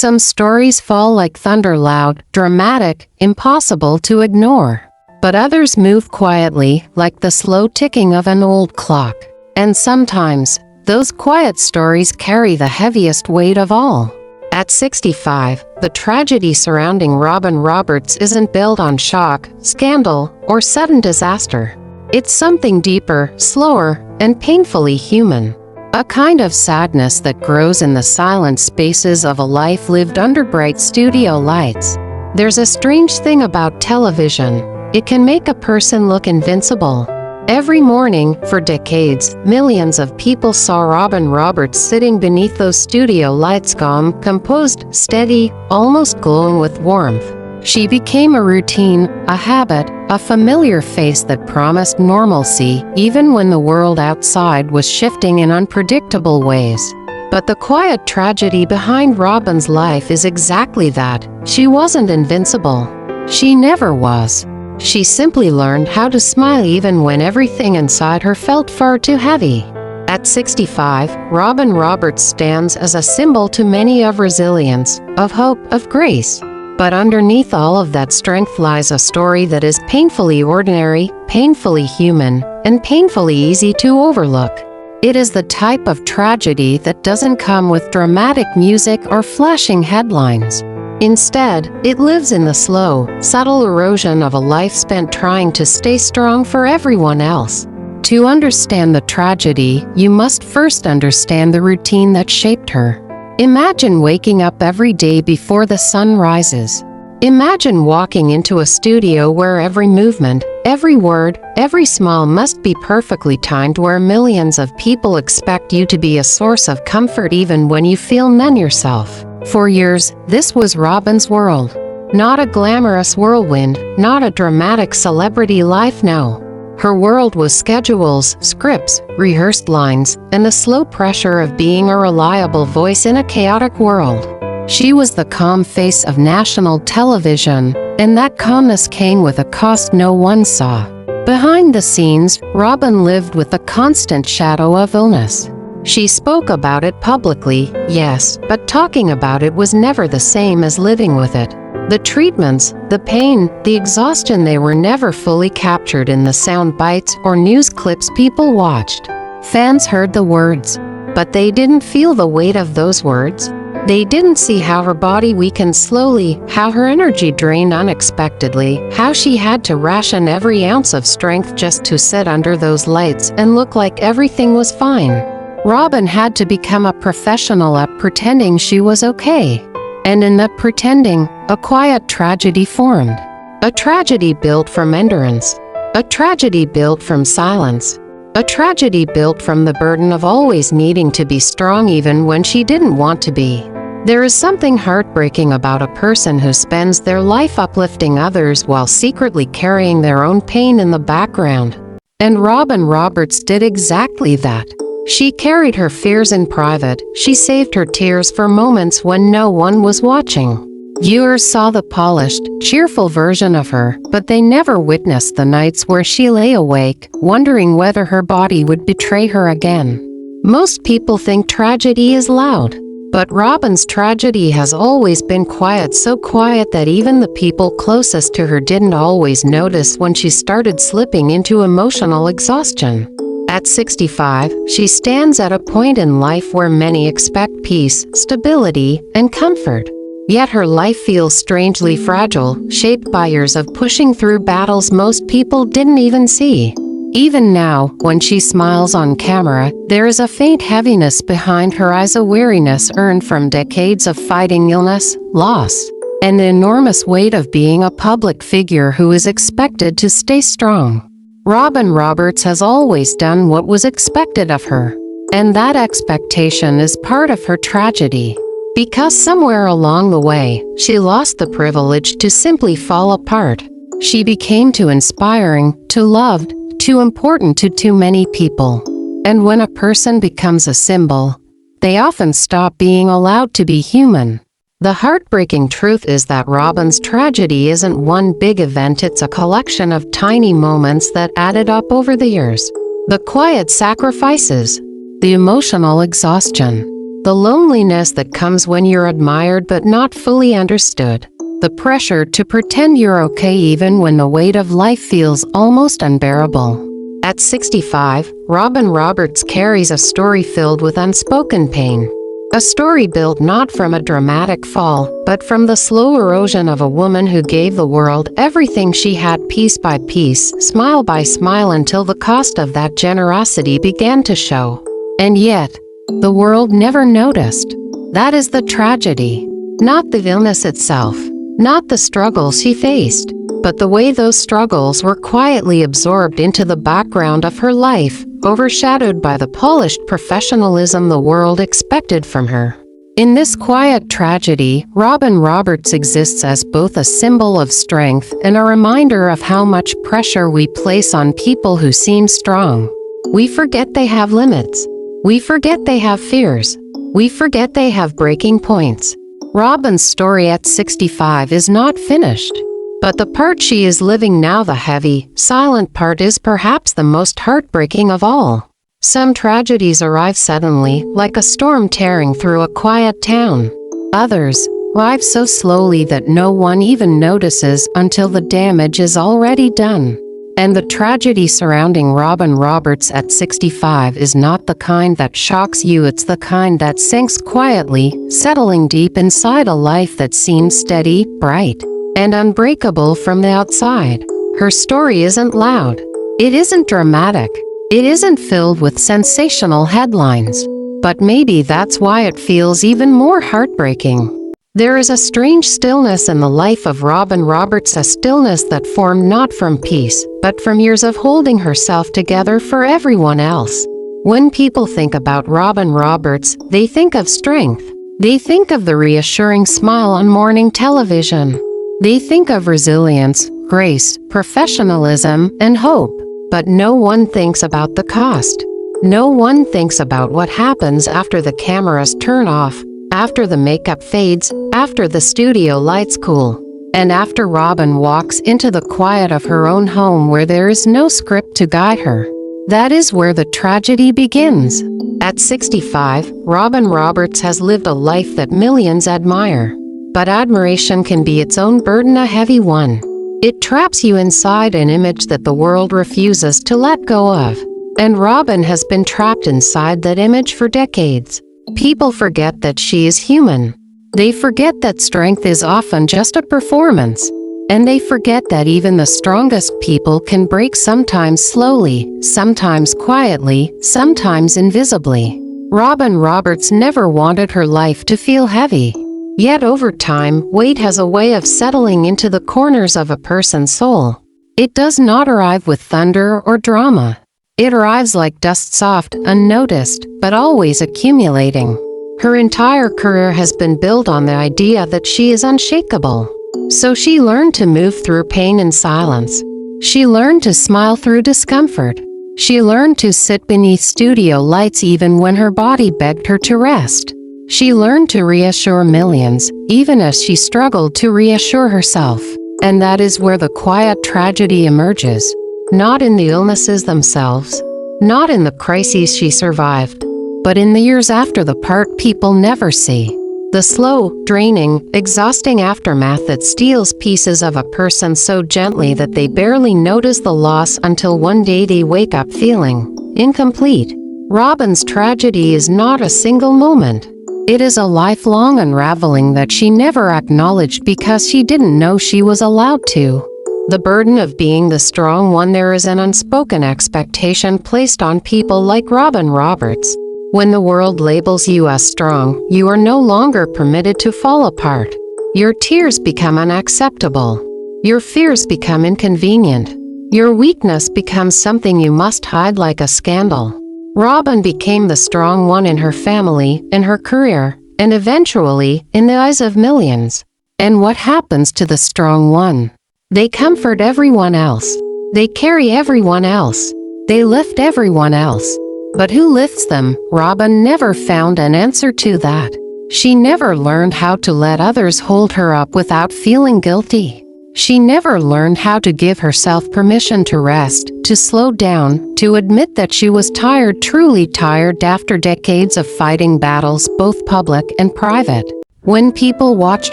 Some stories fall like thunder, loud, dramatic, impossible to ignore. But others move quietly, like the slow ticking of an old clock. And sometimes, those quiet stories carry the heaviest weight of all. At 65, the tragedy surrounding Robin Roberts isn't built on shock, scandal, or sudden disaster. It's something deeper, slower, and painfully human. A kind of sadness that grows in the silent spaces of a life lived under bright studio lights. There's a strange thing about television. It can make a person look invincible. Every morning, for decades, millions of people saw Robin Roberts sitting beneath those studio lights, calm, composed, steady, almost glowing with warmth. She became a routine, a habit, a familiar face that promised normalcy, even when the world outside was shifting in unpredictable ways. But the quiet tragedy behind Robin's life is exactly that. She wasn't invincible. She never was. She simply learned how to smile even when everything inside her felt far too heavy. At 65, Robin Roberts stands as a symbol to many of resilience, of hope, of grace. But underneath all of that strength lies a story that is painfully ordinary, painfully human, and painfully easy to overlook. It is the type of tragedy that doesn't come with dramatic music or flashing headlines. Instead, it lives in the slow, subtle erosion of a life spent trying to stay strong for everyone else. To understand the tragedy, you must first understand the routine that shaped her. Imagine waking up every day before the sun rises. Imagine walking into a studio where every movement, every word, every smile must be perfectly timed, where millions of people expect you to be a source of comfort even when you feel none yourself. For years, this was Robin's world. Not a glamorous whirlwind, not a dramatic celebrity life, no. Her world was schedules, scripts, rehearsed lines, and the slow pressure of being a reliable voice in a chaotic world. She was the calm face of national television, and that calmness came with a cost no one saw. Behind the scenes, Robin lived with the constant shadow of illness. She spoke about it publicly, yes, but talking about it was never the same as living with it. The treatments, the pain, the exhaustion, they were never fully captured in the sound bites or news clips people watched. Fans heard the words, but they didn't feel the weight of those words. They didn't see how her body weakened slowly, how her energy drained unexpectedly, how she had to ration every ounce of strength just to sit under those lights and look like everything was fine. Robin had to become a professional at pretending she was okay. And in that pretending, a quiet tragedy formed. A tragedy built from endurance. A tragedy built from silence. A tragedy built from the burden of always needing to be strong even when she didn't want to be. There is something heartbreaking about a person who spends their life uplifting others while secretly carrying their own pain in the background. And Robin Roberts did exactly that. She carried her fears in private. She saved her tears for moments when no one was watching. Viewers saw the polished, cheerful version of her, but they never witnessed the nights where she lay awake, wondering whether her body would betray her again. Most people think tragedy is loud, but Robin's tragedy has always been quiet, so quiet that even the people closest to her didn't always notice when she started slipping into emotional exhaustion. At 65, she stands at a point in life where many expect peace, stability, and comfort. Yet her life feels strangely fragile, shaped by years of pushing through battles most people didn't even see. Even now, when she smiles on camera, there is a faint heaviness behind her eyes, a weariness earned from decades of fighting illness, loss, and the enormous weight of being a public figure who is expected to stay strong. Robin Roberts has always done what was expected of her, and that expectation is part of her tragedy. Because somewhere along the way, she lost the privilege to simply fall apart. She became too inspiring, too loved, too important to too many people. And when a person becomes a symbol, they often stop being allowed to be human. The heartbreaking truth is that Robin's tragedy isn't one big event, it's a collection of tiny moments that added up over the years. The quiet sacrifices, the emotional exhaustion, The loneliness that comes when you're admired but not fully understood. The pressure to pretend you're okay even when the weight of life feels almost unbearable. At 65, Robin Roberts carries a story filled with unspoken pain. A story built not from a dramatic fall, but from the slow erosion of a woman who gave the world everything she had piece by piece, smile by smile until the cost of that generosity began to show. And yet, the world never noticed. That is the tragedy. Not the illness itself, not the struggles she faced, but the way those struggles were quietly absorbed into the background of her life, overshadowed by the polished professionalism the world expected from her. In this quiet tragedy, Robin Roberts exists as both a symbol of strength and a reminder of how much pressure we place on people who seem strong. We forget they have limits. We forget they have fears. We forget they have breaking points. Robin's story at 65 is not finished. But the part she is living now, the heavy, silent part, is perhaps the most heartbreaking of all. Some tragedies arrive suddenly, like a storm tearing through a quiet town. Others arrive so slowly that no one even notices until the damage is already done. And the tragedy surrounding Robin Roberts at 65 is not the kind that shocks you, it's the kind that sinks quietly, settling deep inside a life that seems steady, bright, and unbreakable from the outside. Her story isn't loud. It isn't dramatic. It isn't filled with sensational headlines. But maybe that's why it feels even more heartbreaking. There is a strange stillness in the life of Robin Roberts, a stillness that formed not from peace, but from years of holding herself together for everyone else. When people think about Robin Roberts, they think of strength. They think of the reassuring smile on morning television. They think of resilience, grace, professionalism, and hope. But no one thinks about the cost. No one thinks about what happens after the cameras turn off, after the makeup fades, after the studio lights cool, and after Robin walks into the quiet of her own home where there is no script to guide her. That is where the tragedy begins. At 65, Robin Roberts has lived a life that millions admire. But admiration can be its own burden, a heavy one. It traps you inside an image that the world refuses to let go of. And Robin has been trapped inside that image for decades. People forget that she is human. They forget that strength is often just a performance. And they forget that even the strongest people can break, sometimes slowly, sometimes quietly, sometimes invisibly. Robin Roberts never wanted her life to feel heavy. Yet over time, weight has a way of settling into the corners of a person's soul. It does not arrive with thunder or drama. It arrives like dust, soft, unnoticed, but always accumulating. Her entire career has been built on the idea that she is unshakable. So she learned to move through pain in silence. She learned to smile through discomfort. She learned to sit beneath studio lights even when her body begged her to rest. She learned to reassure millions, even as she struggled to reassure herself. And that is where the quiet tragedy emerges. Not in the illnesses themselves, not in the crises she survived, but in the years after, the part people never see. The slow, draining, exhausting aftermath that steals pieces of a person so gently that they barely notice the loss until one day they wake up feeling incomplete. Robin's tragedy is not a single moment. It is a lifelong unraveling that she never acknowledged because she didn't know she was allowed to. The burden of being the strong one. There is an unspoken expectation placed on people like Robin Roberts. When the world labels you as strong, you are no longer permitted to fall apart. Your tears become unacceptable. Your fears become inconvenient. Your weakness becomes something you must hide, like a scandal. Robin became the strong one in her family, in her career, and eventually, in the eyes of millions. And what happens to the strong one? They comfort everyone else. They carry everyone else. They lift everyone else. But who lifts them? Robin never found an answer to that. She never learned how to let others hold her up without feeling guilty. She never learned how to give herself permission to rest, to slow down, to admit that she was tired, truly tired after decades of fighting battles, both public and private. When people watched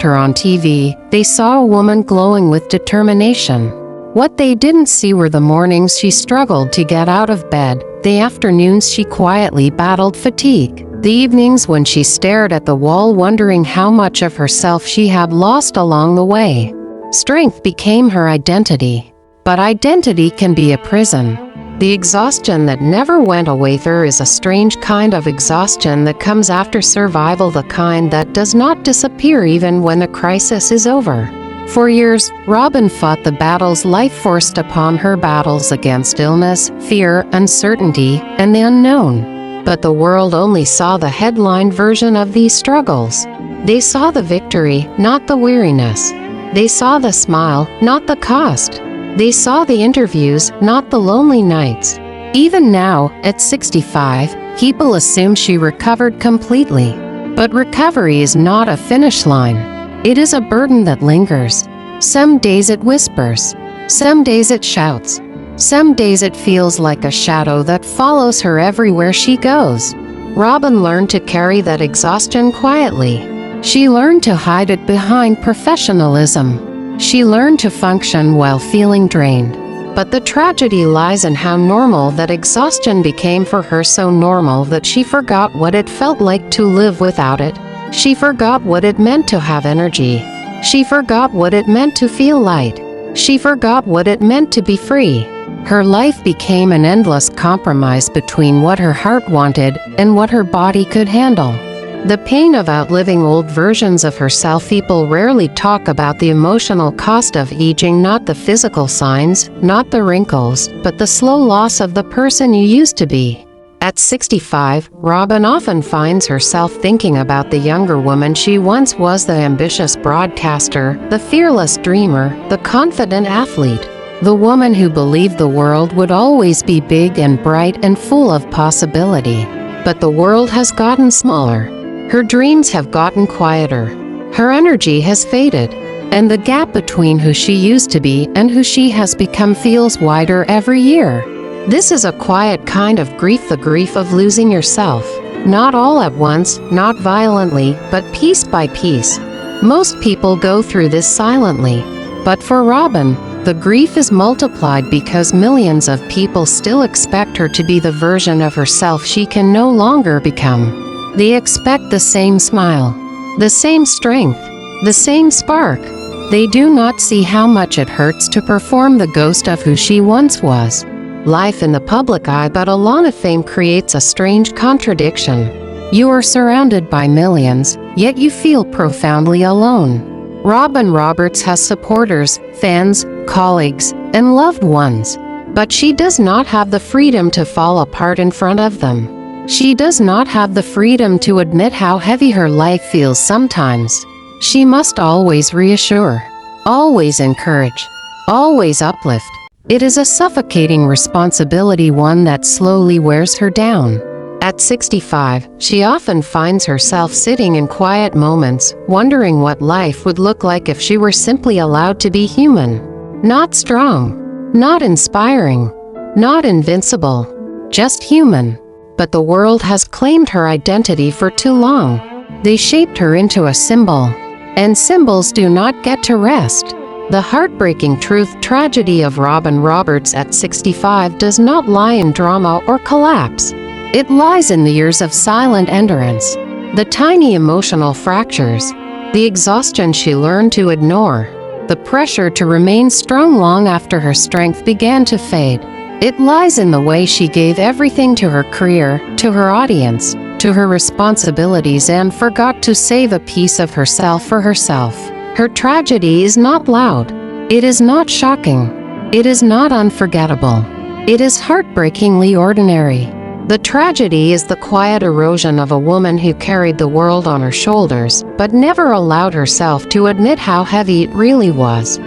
her on TV, they saw a woman glowing with determination. What they didn't see were the mornings she struggled to get out of bed, the afternoons she quietly battled fatigue, the evenings when she stared at the wall wondering how much of herself she had lost along the way. Strength became her identity. But identity can be a prison. The exhaustion that never went away. There is a strange kind of exhaustion that comes after survival, the kind that does not disappear even when the crisis is over. For years, Robin fought the battles life forced upon her, battles against illness, fear, uncertainty, and the unknown. But the world only saw the headline version of these struggles. They saw the victory, not the weariness. They saw the smile, not the cost. They saw the interviews, not the lonely nights. Even now, at 65, people assume she recovered completely. But recovery is not a finish line. It is a burden that lingers. Some days it whispers. Some days it shouts. Some days it feels like a shadow that follows her everywhere she goes. Robin learned to carry that exhaustion quietly. She learned to hide it behind professionalism. She learned to function while feeling drained. But the tragedy lies in how normal that exhaustion became for her, so normal that she forgot what it felt like to live without it. She forgot what it meant to have energy. She forgot what it meant to feel light. She forgot what it meant to be free. Her life became an endless compromise between what her heart wanted and what her body could handle. The pain of outliving old versions of herself. People rarely talk about the emotional cost of aging, not the physical signs, not the wrinkles, but the slow loss of the person you used to be. At 65, Robin often finds herself thinking about the younger woman she once was, the ambitious broadcaster, the fearless dreamer, the confident athlete, the woman who believed the world would always be big and bright and full of possibility. But the world has gotten smaller. Her dreams have gotten quieter. Her energy has faded. And the gap between who she used to be and who she has become feels wider every year. This is a quiet kind of grief, the grief of losing yourself. Not all at once, not violently, but piece by piece. Most people go through this silently. But for Robin, the grief is multiplied because millions of people still expect her to be the version of herself she can no longer become. They expect the same smile, the same strength, the same spark. They do not see how much it hurts to perform the ghost of who she once was. Life in the public eye, but alone of fame, creates a strange contradiction. You are surrounded by millions, yet you feel profoundly alone. Robin Roberts has supporters, fans, colleagues, and loved ones. But she does not have the freedom to fall apart in front of them. She does not have the freedom to admit how heavy her life feels sometimes. She must always reassure, always encourage, always uplift. It is a suffocating responsibility, one that slowly wears her down. At 65, she often finds herself sitting in quiet moments, wondering what life would look like if she were simply allowed to be human. Not strong, not inspiring, not invincible, just human. But the world has claimed her identity for too long. They shaped her into a symbol. And symbols do not get to rest. The heartbreaking tragedy of Robin Roberts at 65 does not lie in drama or collapse. It lies in the years of silent endurance, the tiny emotional fractures, the exhaustion she learned to ignore, the pressure to remain strong long after her strength began to fade. It lies in the way she gave everything to her career, to her audience, to her responsibilities, and forgot to save a piece of herself for herself. Her tragedy is not loud. It is not shocking. It is not unforgettable. It is heartbreakingly ordinary. The tragedy is the quiet erosion of a woman who carried the world on her shoulders, but never allowed herself to admit how heavy it really was.